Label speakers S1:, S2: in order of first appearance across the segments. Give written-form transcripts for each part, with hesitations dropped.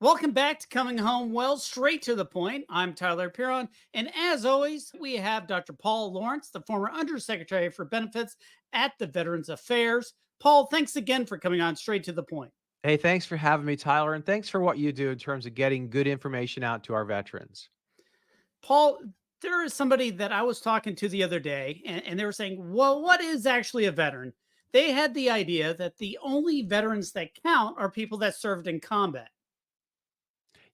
S1: Welcome back to Coming Home Well, straight to the point. I'm Tyler Pierron, and as always, we have Dr. Paul Lawrence, the former Undersecretary for Benefits at the Veterans Affairs. Paul, thanks again for coming on straight to the point.
S2: Hey, thanks for having me, Tyler, and thanks for what you do in terms of getting good information out to our veterans.
S1: Paul, there is somebody that I was talking to the other day, and they were saying, well, what is actually a veteran? They had the idea that the only veterans that count are people that served in combat.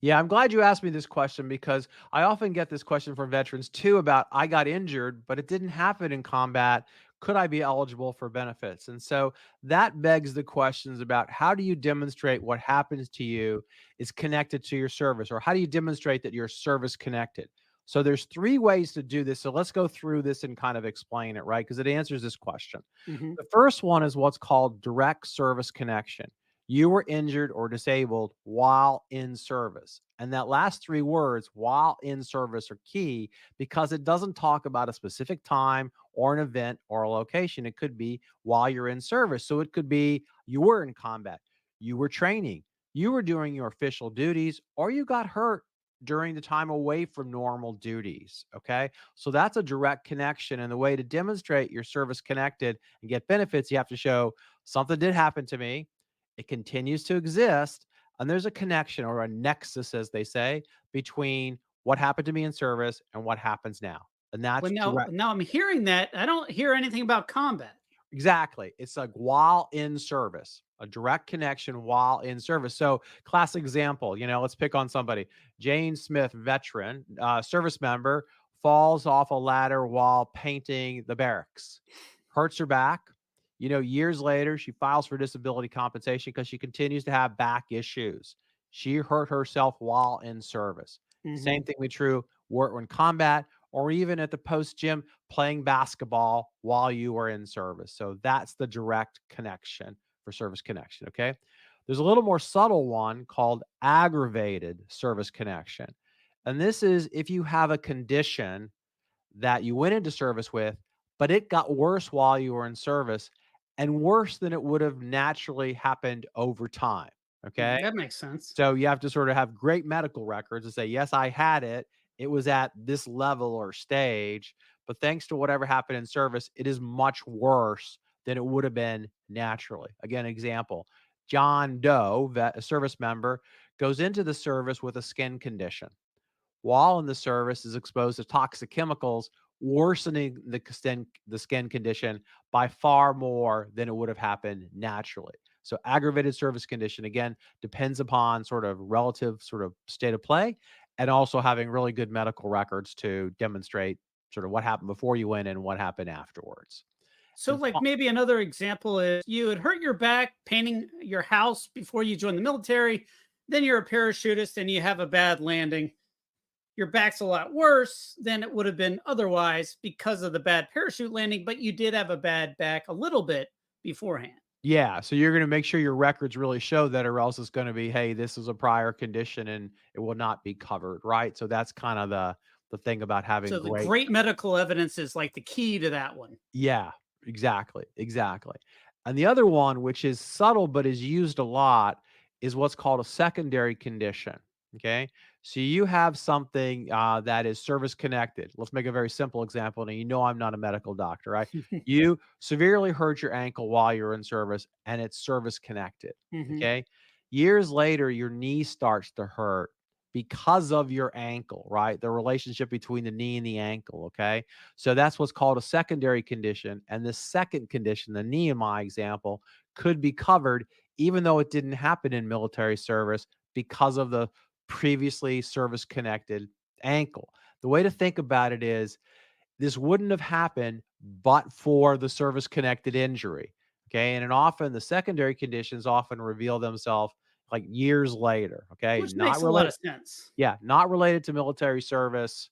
S2: Yeah, I'm glad you asked me this question because I often get this question from veterans too about I got injured, but it didn't happen in combat. Could I be eligible for benefits? And so that begs the questions about how do you demonstrate what happens to you is connected to your service, or how do you demonstrate that you're service connected? So there's three ways to do this. So let's go through this and kind of explain it, right? Because it answers this question.
S1: Mhm.
S2: The first one is what's called direct service connection. You were injured or disabled while in service. And that last three words, while in service, are key because it doesn't talk about a specific time or an event or a location. It could be while you're in service. So it could be you were in combat, you were training, you were doing your official duties, or you got hurt during the time away from normal duties. Okay. So that's a direct connection. And the way to demonstrate you're service connected and get benefits, you have to show something did happen to me. It continues to exist. And there's a connection or a nexus, as they say, between what happened to me in service and what happens now. And
S1: Well,
S2: that's direct.
S1: now I'm hearing that. I don't hear anything about combat.
S2: Exactly. It's like while in service, a direct connection while in service. So, classic example, let's pick on somebody. Jane Smith, veteran, service member, falls off a ladder while painting the barracks, hurts her back. Years later, she files for disability compensation because she continues to have back issues. She hurt herself while in service. Same
S1: Mhm.
S2: thing would be true when combat or even at the post gym playing basketball while you were in service. So that's the direct connection for service connection. Okay. There's a little more subtle one called aggravated service connection. And this is if you have a condition that you went into service with, but it got worse while you were in service and worse than it would have naturally happened over time. Okay.
S1: That makes sense.
S2: So you have to sort of have great medical records to say, yes, I had it. It was at this level or stage, but thanks to whatever happened in service, it is much worse than it would have been naturally. Again, example John Doe, a service member, goes into the service with a skin condition. While in the service, is exposed to toxic chemicals, worsening the skin condition by far more than it would have happened naturally. So aggravated service condition, again, depends upon sort of relative sort of state of play and also having really good medical records to demonstrate sort of what happened before you went and what happened afterwards.
S1: So,
S2: And
S1: like maybe another example is you had hurt your back painting your house before you joined the military. Then you're a parachutist and you have a bad landing. Your back's a lot worse than it would have been otherwise because of the bad parachute landing, but you did have a bad back a little bit beforehand.
S2: yeah, so you're gonna make sure your records really show that, or else it's gonna be, "Hey, this is a prior condition and it will not be covered," right? So that's kind of the thing about having
S1: So the
S2: great.
S1: great medical evidence is like the key to that one.
S2: Yeah, exactly, exactly. And the other one, which is subtle but is used a lot, is what's called a secondary condition. Okay. So you have something that is service connected. Let's make a very simple example. Now, I'm not a medical doctor, right? You severely hurt your ankle while you're in service and it's service connected.
S1: Mhm.
S2: Okay. Years later, your knee starts to hurt because of your ankle, right? The relationship between the knee and the ankle. Okay. So that's what's called a secondary condition. And the second condition, the knee in my example, could be covered even though it didn't happen in military service because of the previously service connected ankle. The way to think about it is this wouldn't have happened but for the service connected injury. Okay. And often the secondary conditions often reveal themselves like years later. Okay.
S1: Which makes a lot of sense.
S2: Yeah, not related to military service,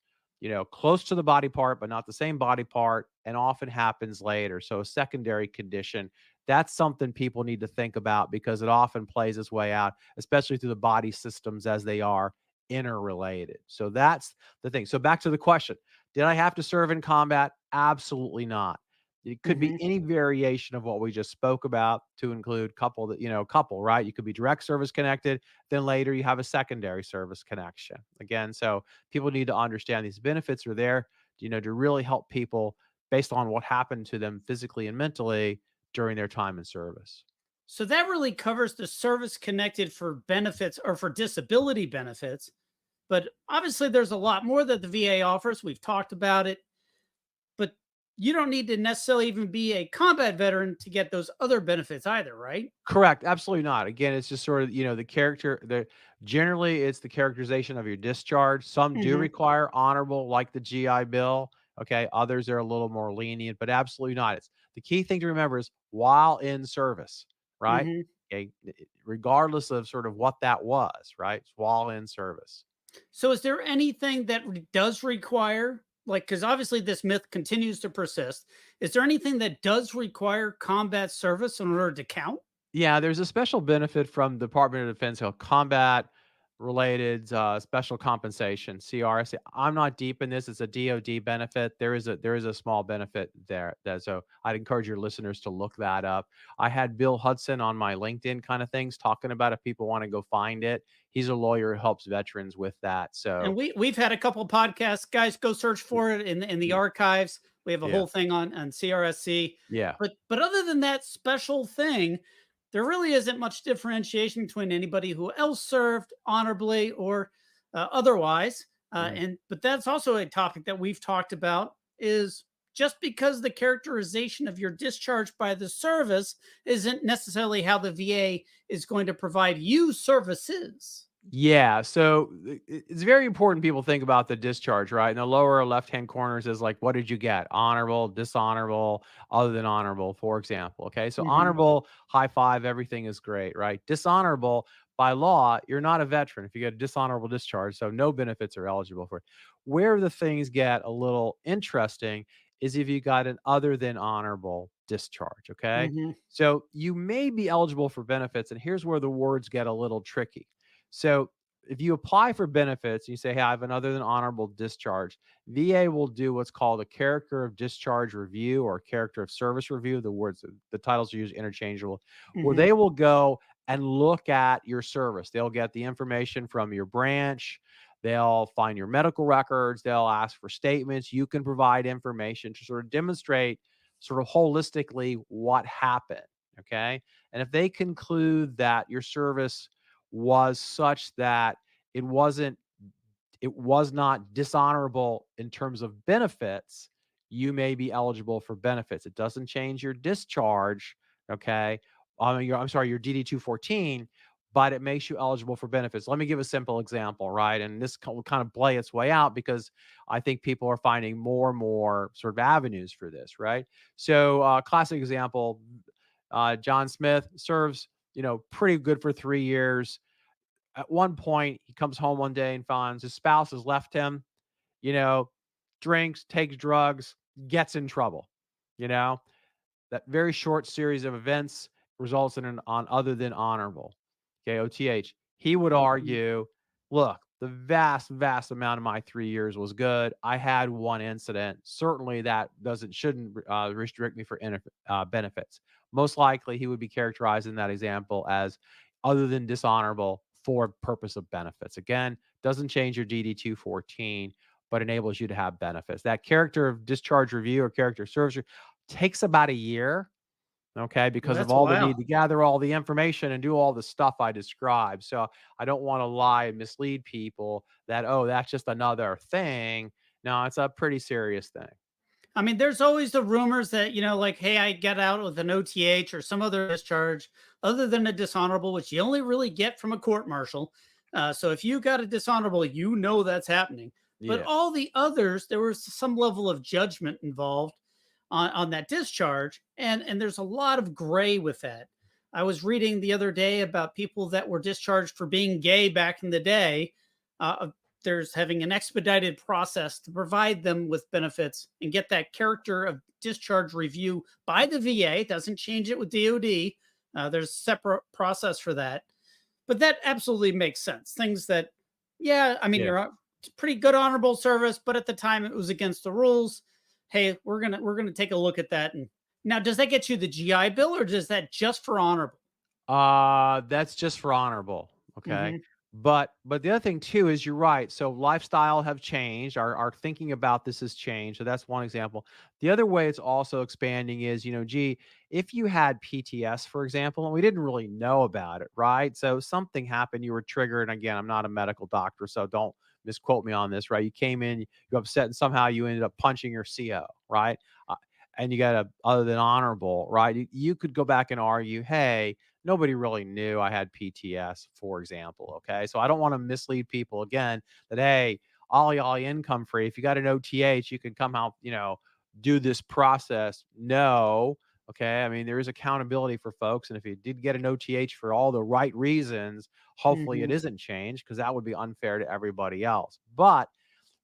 S2: close to the body part, but not the same body part, and often happens later. So, a secondary condition, that's something people need to think about because it often plays its way out, especially through the body systems as they are interrelated. So, that's the thing. So, back to the question. Did I have to serve in combat? Absolutely not. It could be
S1: Hmm.
S2: any variation of what we just spoke about to include couple, right? You could be direct service connected, then later you have a secondary service connection. Again, so people need to understand these benefits are there, to really help people based on what happened to them physically and mentally during their time in service.
S1: So that really covers the service connected for benefits or for disability benefits. But obviously, there's a lot more that the VA offers. We've talked about it, but you don't need to necessarily even be a combat veteran to get those other benefits either, right?
S2: Correct, absolutely not. Again, it's just sort of, the generally it's the characterization of your discharge. Some do
S1: Hmm.
S2: require honorable, like the GI Bill. Okay, others are a little more lenient, but absolutely not. It's the key thing to remember is while in service, right?
S1: Hmm.
S2: Okay, regardless of sort of what that was, right? It's while in service.
S1: So, is there anything that does require, like, because obviously this myth continues to persist, is there anything that does require combat service in order to count?
S2: Yeah, there's a special benefit from the Department of Defense called combat related special compensation, CRS. I'm not deep in this. It's a DoD benefit. There is a small benefit there. So I'd encourage your listeners to look that up. I had Bill Hudson on my LinkedIn kind of things talking about if people want to go find it. He's a lawyer who helps veterans with that.
S1: And
S2: So
S1: we've had a couple of podcasts. Guys, go search
S2: y-
S1: for it in the
S2: y-
S1: archives. We have a
S2: yeah,
S1: whole thing on CRSC.
S2: yeah.
S1: But other than that special thing, there really isn't much differentiation between anybody who else served honorably or otherwise.
S2: Mhm.
S1: And but that's also a topic that we've talked about is just because the characterization of your discharge by the service isn't necessarily how the VA is going to provide you services.
S2: Yeah, so it's very important people think about the discharge, right? In the lower left-hand corner says like, what did you get? Honorable, dishonorable, other than honorable, for example. Okay, so
S1: Hmm.
S2: honorable, high five, everything is great, right? Dishonorable, by law, you're not a veteran if you get a dishonorable discharge, so no benefits are eligible for it. Where the things get a little interesting is if you got an other than honorable discharge. Okay,
S1: Hmm.
S2: so you may be eligible for benefits, and here's where the words get a little tricky. So if you apply for benefits, you say, hey, I have an other than honorable discharge, VA will do what's called a character of discharge review or character of service review. The titles are used interchangeable, where
S1: Hmm.
S2: they will go and look at your service. They'll get the information from your branch. They'll find your medical records. They'll ask for statements. You can provide information to sort of demonstrate sort of holistically what happened. Okay. And if they conclude that your service was such that it wasn't it was not dishonorable in terms of benefits, you may be eligible for benefits. It doesn't change your discharge, okay? I'm sorry, your DD 214, but it makes you eligible for benefits. Let me give a simple example, right? And this will kind of play its way out because I think people are finding more and more sort of avenues for this, right? So, classic example, John Smith serves, pretty good for 3 years. At one point, he comes home one day and finds his spouse has left him, you know, drinks, takes drugs, gets in trouble. You know, that very short series of events results in an on other than honorable. Okay, OTH. He would
S1: Hmm.
S2: argue, look, the vast, vast amount of my 3 years was good. I had one incident. Certainly, that doesn't shouldn't restrict me for benefits. Most likely, he would be characterized in that example as other than dishonorable for purpose of benefits. Again, doesn't change your DD 214, but enables you to have benefits. That character of discharge review or character service takes about a year, okay, because of
S1: That's a
S2: all the need
S1: while.
S2: to gather all the information and do all the stuff I described. So I don't want to lie and mislead people that, oh, that's just another thing. No, it's a pretty serious thing.
S1: I mean, there's always the rumors that, like, hey, I get out with an OTH or some other discharge other than a dishonorable, which you only really get from a court martial. So if you got a dishonorable, that's happening. But
S2: Yeah.
S1: all the others, there was some level of judgment involved on that discharge. And there's a lot of gray with that. I was reading the other day about people that were discharged for being gay back in the day. Uh, there's having an expedited process to provide them with benefits and get that character of discharge review by the VA. It doesn't change it with DoD. There's a separate process for that. But that absolutely makes sense. Things that, yeah, I mean,
S2: Yeah.
S1: you're pretty good honorable service, but at the time it was against the rules. Hey, we're gonna take a look at that and Now, does that get you the GI Bill, or does that just for honorable?
S2: That's just for honorable, okay?
S1: Hmm.
S2: But the other thing too is you're right. So lifestyle have changed. Our thinking about this has changed. So that's one example. The other way it's also expanding is, gee, if you had PTS, for example, and we didn't really know about it, right? So something happened, you were triggered. And again, I'm not a medical doctor, so don't misquote me on this, right? You came in, you upset, and somehow you ended up punching your CO, right? Uh, and you got a other than honorable, right? You could go back and argue, hey, nobody really knew I had PTS, for example. Okay. So I don't want to mislead people again that, hey, all income free. If you got an OTH, you can come out, do this process. No. Okay. I mean, there is accountability for folks. And if you did get an OTH for all the right reasons, hopefully it
S1: Hmm.
S2: isn't changed because that would be unfair to everybody else. But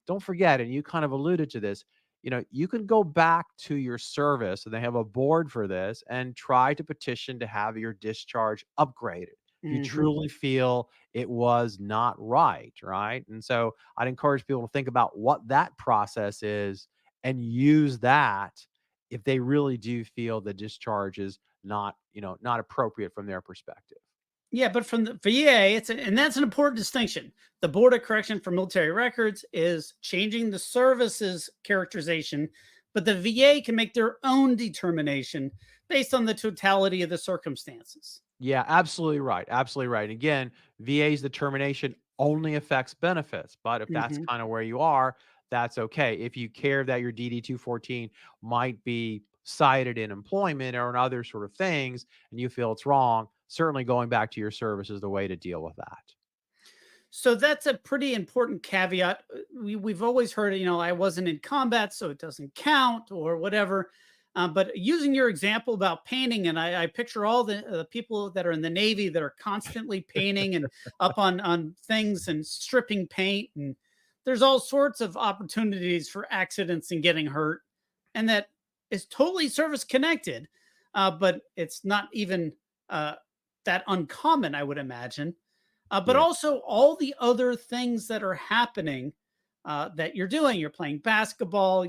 S2: don't forget, and you kind of alluded to this, you can go back to your service, and they have a board for this, and try to petition to have your discharge upgraded if you
S1: Hmm.
S2: truly feel it was not right, right? And so I'd encourage people to think about what that process is and use that if they really do feel the discharge is not appropriate from their perspective.
S1: Yeah, but from the VA, and that's an important distinction. The Board of Correction for Military Records is changing the services characterization, but the VA can make their own determination based on the totality of the circumstances.
S2: Yeah, absolutely right. Absolutely right. Again, VA's determination only affects benefits, but if that's
S1: Hmm.
S2: kind of where you are, that's okay. If you care that your DD 214 might be cited in employment or in other sort of things, and you feel it's wrong, certainly going back to your service is the way to deal with that.
S1: So that's a pretty important caveat. We've always heard, I wasn't in combat, so it doesn't count or whatever. But using your example about painting, and I picture all the people that are in the Navy that are constantly painting and up on things and stripping paint, and there's all sorts of opportunities for accidents and getting hurt, and that is totally service connected, but it's not even uh, that uncommon, I would imagine, but
S2: Yeah.
S1: also all the other things that are happening that you're doing. You're playing basketball.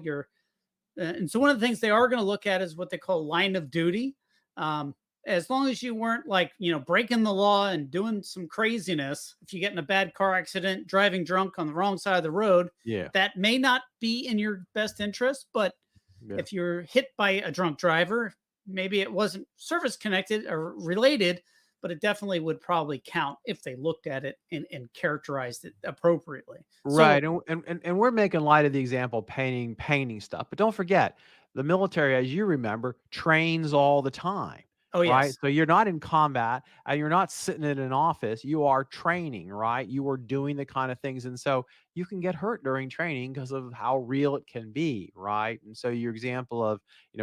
S1: And so one of the things they are going to look at is what they call line of duty. Um, as long as you weren't like, breaking the law and doing some craziness, if you get in a bad car accident, driving drunk on the wrong side of the road,
S2: Yeah.
S1: that may not be in your best interest. But
S2: Yeah.
S1: if you're hit by a drunk driver, maybe it wasn't service connected or related, but it definitely would probably count if they looked at it and characterized it appropriately.
S2: Right,
S1: So,
S2: and we're making light of the example painting stuff, but don't forget, the military, as you remember, trains all the time,
S1: oh,
S2: right?
S1: yes.
S2: So you're not in combat and you're not sitting in an office, you are training, right? You are doing the kind of things, and so you can get hurt during training because of how real it can be, right? And so your example of,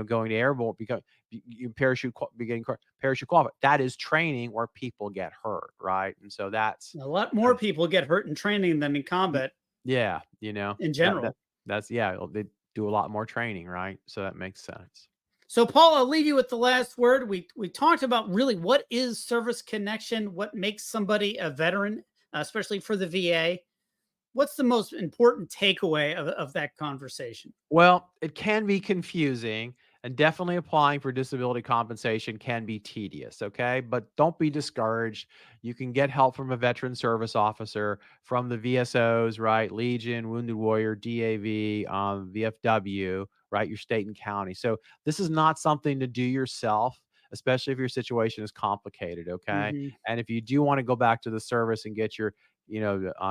S2: going to airborne because you parachute qualified, that is training where people get hurt, right? And so
S1: A lot more people get hurt in training than in
S2: Y
S1: combat
S2: yeah,
S1: in
S2: that
S1: general.
S2: that's yeah, well, they do a lot more training, right? So that makes sense.
S1: So, Paul, I'll leave you with the last word. We talked about really what is service connection, what makes somebody a veteran, especially for the VA. What's the most important takeaway of that conversation?
S2: Well, it can be confusing, and definitely applying for disability compensation can be tedious, okay? But don't be discouraged. You can get help from a veteran service officer, from the VSOs, right? Legion, Wounded Warrior, DAV, VFW, right? Your state and county. So this is not something to do yourself, especially if your situation is complicated, okay?
S1: Hmm.
S2: And if you do want to go back to the service and get your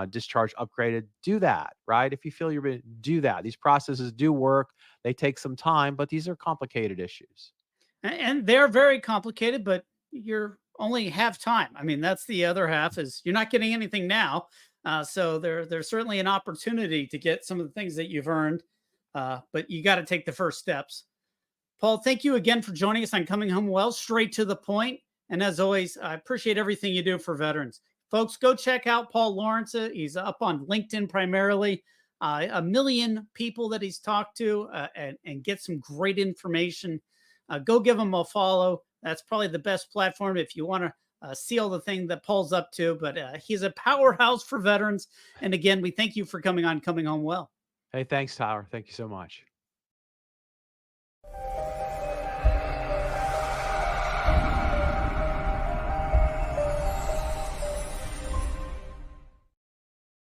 S2: discharge upgraded, do that, right? If you feel you're going to do that, these processes do work. They take some time, but these are complicated issues.
S1: And they're very complicated, but you're only half time. I mean, that's the other half is you're not getting anything now. So there's certainly an opportunity to get some of the things that you've earned, but you got to take the first steps. Paul, thank you again for joining us on Coming Home Well, straight to the point. And as always, I appreciate everything you do for veterans. Folks, go check out Paul Lawrence. He's up on LinkedIn primarily. A million people that he's talked to, and get some great information. Go give him a follow. That's probably the best platform if you want to see all the thing that Paul's up to. But he's a powerhouse for veterans. And again, we thank you for coming on Coming Home Well.
S2: Hey, thanks, Tyler. Thank you so much.